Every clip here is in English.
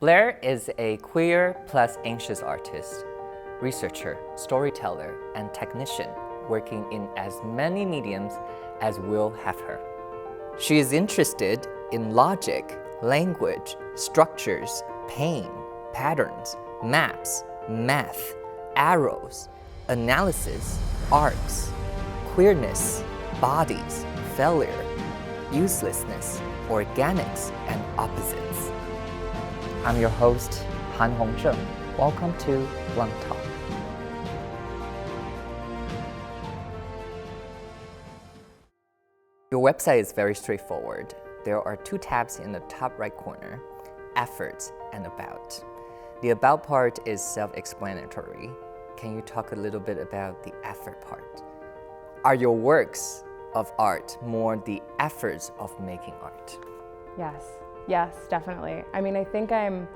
Blair is a queer plus anxious artist, researcher, storyteller, and technician working in as many mediums as will have her. She is interested in logic, language, structures, pain, patterns, maps, math, arrows, analysis, arcs, queerness, bodies, failure, uselessness, organics, and opposites. I'm your host, Han Hongzheng. Welcome to BlancTalk. Your website is very straightforward. There are two tabs in the top right corner, Efforts and About. The About part is self-explanatory. Can you talk a little bit about the effort part? Are your works of art more the efforts of making art? Yes, definitely. I mean, I think I'm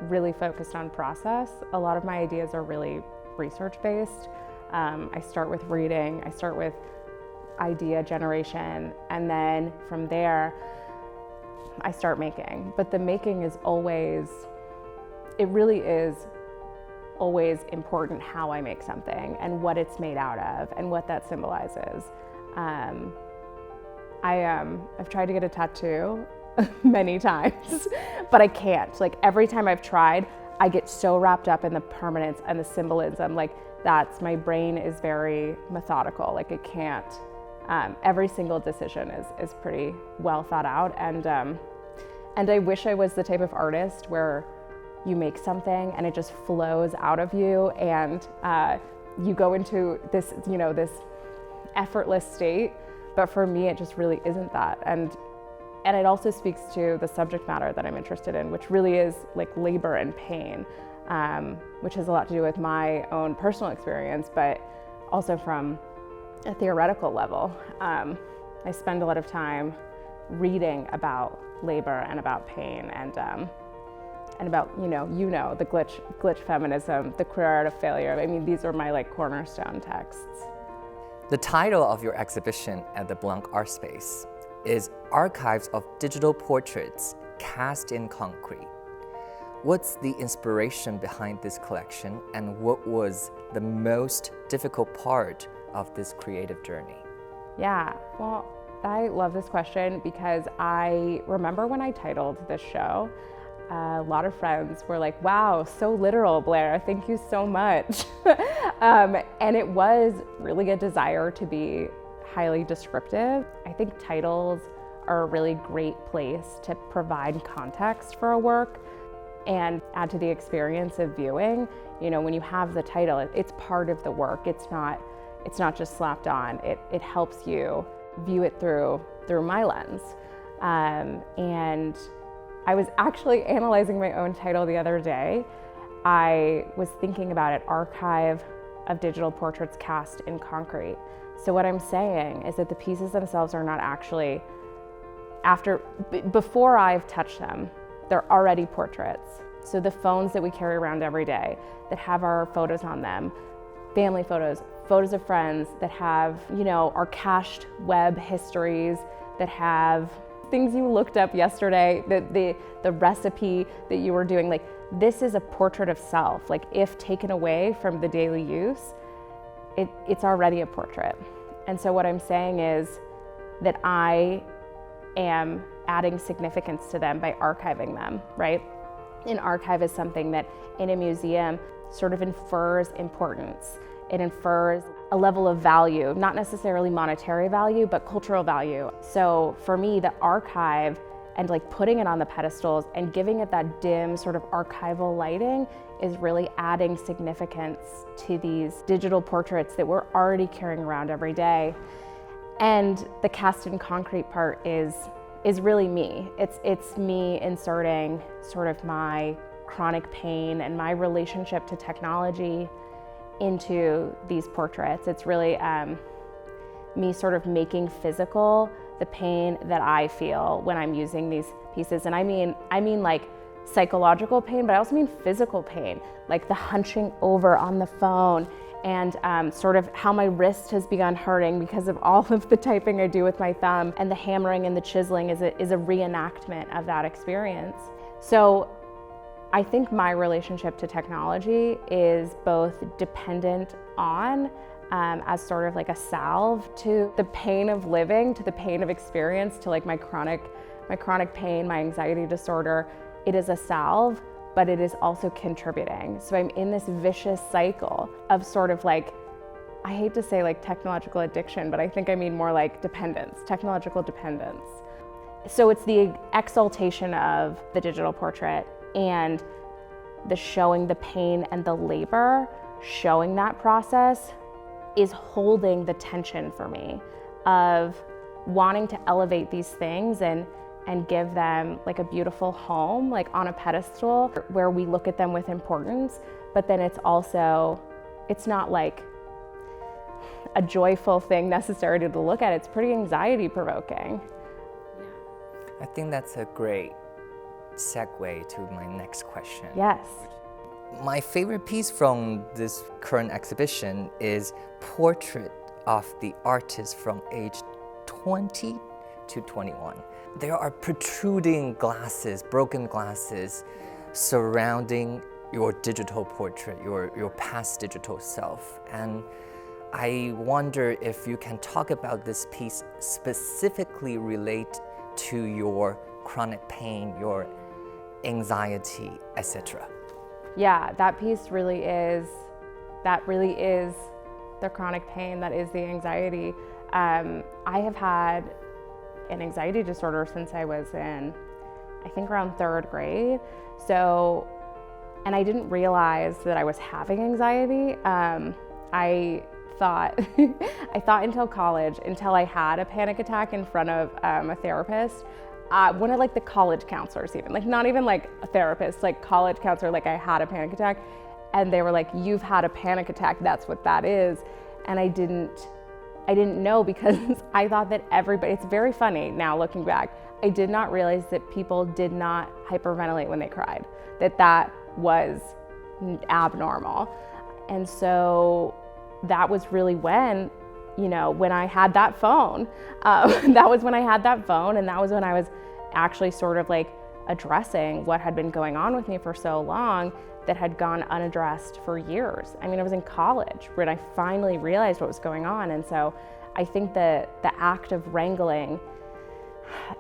really focused on process. A lot of my ideas are really research-based. I start with reading, I start with idea generation, and then from there, I start making. But the making is always, it really is always important how I make something and what it's made out of and what that symbolizes. I've tried to get a tattoo many times, but I can't. Like every time I've tried, I get so wrapped up in the permanence and the symbolism. Like my brain is very methodical. Like it can't. Every single decision is pretty well thought out, and I wish I was the type of artist where you make something and it just flows out of you, and you go into this, this effortless state. But for me, it just really isn't that, and it also speaks to the subject matter that I'm interested in, which really is like labor and pain, which has a lot to do with my own personal experience, but also from a theoretical level. I spend a lot of time reading about labor and about pain and about the glitch feminism, the queer art of failure. I mean, these are my cornerstone texts. The title of your exhibition at the Blanc Art Space is Archives of Digital Portraits Cast in Concrete. What's the inspiration behind this collection, and what was the most difficult part of this creative journey? Yeah, well, I love this question because I remember when I titled this show, a lot of friends were like, wow, so literal, Blair, thank you so much. And it was really a desire to be highly descriptive. I think titles are a really great place to provide context for a work and add to the experience of viewing. When you have the title, it's part of the work. It's not just slapped on. It helps you view it through my lens. And I was actually analyzing my own title the other day. I was thinking about it, Archive of Digital Portraits Cast in Concrete. So what I'm saying is that the pieces themselves are not actually, before I've touched them, they're already portraits. So the phones that we carry around every day that have our photos on them, family photos, photos of friends that have, our cached web histories, that have things you looked up yesterday, the recipe that you were doing, this is a portrait of self. If taken away from the daily use, it's already a portrait. And so what I'm saying is that I am adding significance to them by archiving them, right? An archive is something that in a museum sort of infers importance. It infers a level of value, not necessarily monetary value, but cultural value. So for me, the archive and putting it on the pedestals and giving it that dim sort of archival lighting is really adding significance to these digital portraits that we're already carrying around every day. And the cast in concrete part is really me. It's me inserting sort of my chronic pain and my relationship to technology into these portraits. It's really me sort of making physical the pain that I feel when I'm using these pieces. And I mean psychological pain, but I also mean physical pain, like the hunching over on the phone and sort of how my wrist has begun hurting because of all of the typing I do with my thumb, and the hammering and the chiseling is a reenactment of that experience. So I think my relationship to technology is both dependent on, as sort of like a salve to the pain of living, to the pain of experience, to like my chronic pain, my anxiety disorder. It is a salve, but it is also contributing. So I'm in this vicious cycle of sort of like, I hate to say like technological addiction, but I think I mean more like dependence, technological dependence. So it's the exaltation of the digital portrait and the showing the pain and the labor, showing that process is holding the tension for me of wanting to elevate these things and give them like a beautiful home, like on a pedestal where we look at them with importance, but then it's also, it's not like a joyful thing necessarily to look at. It's pretty anxiety provoking. I think that's a great segue to my next question. Yes. My favorite piece from this current exhibition is portrait of the artist from age 20 to 21. There are protruding glasses, broken glasses surrounding your digital portrait, your past digital self. And I wonder if you can talk about this piece specifically relate to your chronic pain, your anxiety, etc. Yeah, that piece really is the chronic pain, that is the anxiety. I have had an anxiety disorder since I was in, I think around 3rd grade. So, and I didn't realize that I was having anxiety. I thought until college, until I had a panic attack in front of a therapist. One of like the college counselors even, like not even like a therapist, like college counselor, like I had a panic attack and they were like, you've had a panic attack, that's what that is. And I didn't know because I thought that everybody, it's very funny now looking back, I did not realize that people did not hyperventilate when they cried, that was abnormal. And so that was really when I had that phone. That was when I had that phone, and that was when I was actually sort of like addressing what had been going on with me for so long that had gone unaddressed for years. I mean, I was in college when I finally realized what was going on. And so I think the act of wrangling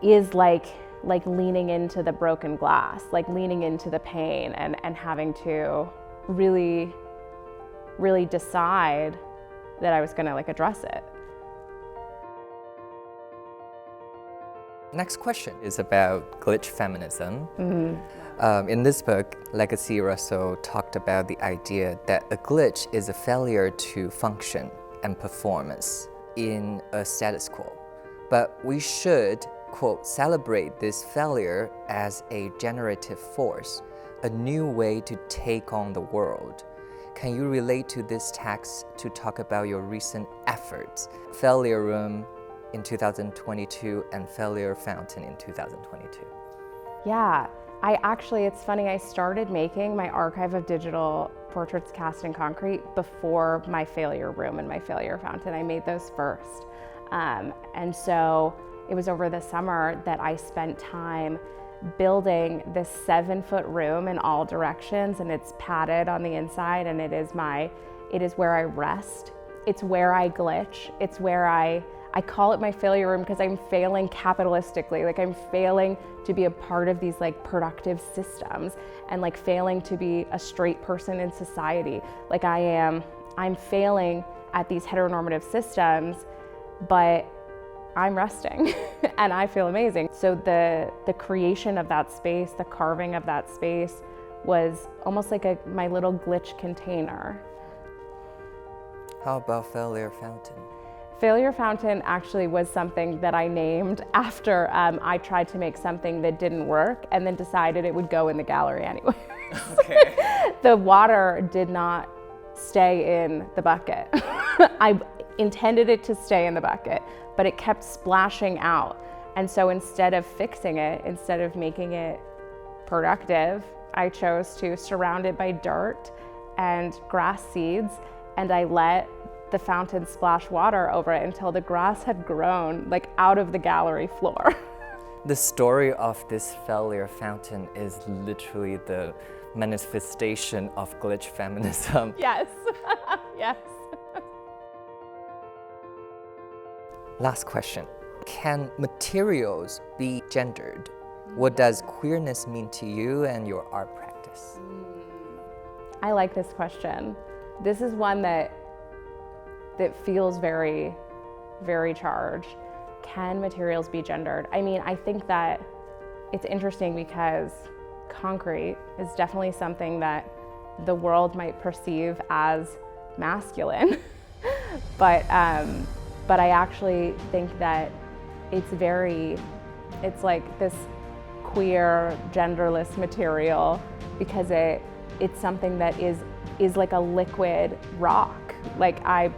is like leaning into the broken glass, like leaning into the pain and having to really, really decide that I was gonna like address it. Next question is about glitch feminism. In this book, Legacy Russell talked about the idea that a glitch is a failure to function and performance in a status quo. But we should, quote, celebrate this failure as a generative force, a new way to take on the world. Can you relate to this text to talk about your recent efforts, Failure Room in 2022 and Failure Fountain in 2022? Yeah, it's funny, I started making my archive of digital portraits cast in concrete before my Failure Room and my Failure Fountain. I made those first. And so it was over the summer that I spent time building this 7-foot room in all directions, and it's padded on the inside, and it is where I rest. It's where I glitch. It's where I call it my failure room because I'm failing capitalistically. Like I'm failing to be a part of these like productive systems and like failing to be a straight person in society. Like I'm failing at these heteronormative systems, but I'm resting and I feel amazing. So the creation of that space, the carving of that space was almost like my little glitch container. How about Failure Fountain? Failure Fountain actually was something that I named after I tried to make something that didn't work and then decided it would go in the gallery anyway. Okay. The water did not stay in the bucket. I intended it to stay in the bucket, but it kept splashing out. And so instead of fixing it, instead of making it productive, I chose to surround it by dirt and grass seeds, and I let the fountain splash water over it until the grass had grown like out of the gallery floor. The story of this failure fountain is literally the manifestation of glitch feminism. Yes, yes. Last question. Can materials be gendered? What does queerness mean to you and your art practice? I like this question. This is one that feels very, very charged. Can materials be gendered? I mean, I think that it's interesting because concrete is definitely something that the world might perceive as masculine, but I actually think that it's like this queer, genderless material because it's something that is like a liquid rock. Like I'm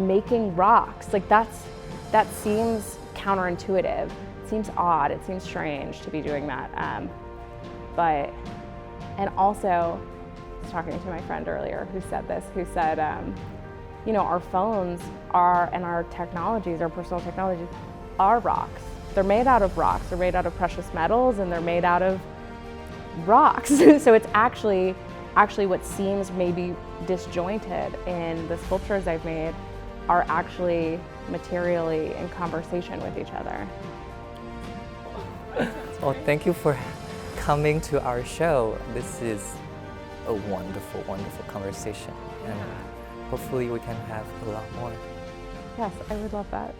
making rocks. Like that seems counterintuitive. It seems odd. It seems strange to be doing that. And also, I was talking to my friend earlier who said, you know, our phones and our technologies, our personal technologies, are rocks. They're made out of rocks. They're made out of precious metals, and they're made out of rocks. So it's actually what seems maybe disjointed in the sculptures I've made are actually materially in conversation with each other. Well, thank you for coming to our show. This is a wonderful, wonderful conversation, and hopefully we can have a lot more. Yes, I would love that.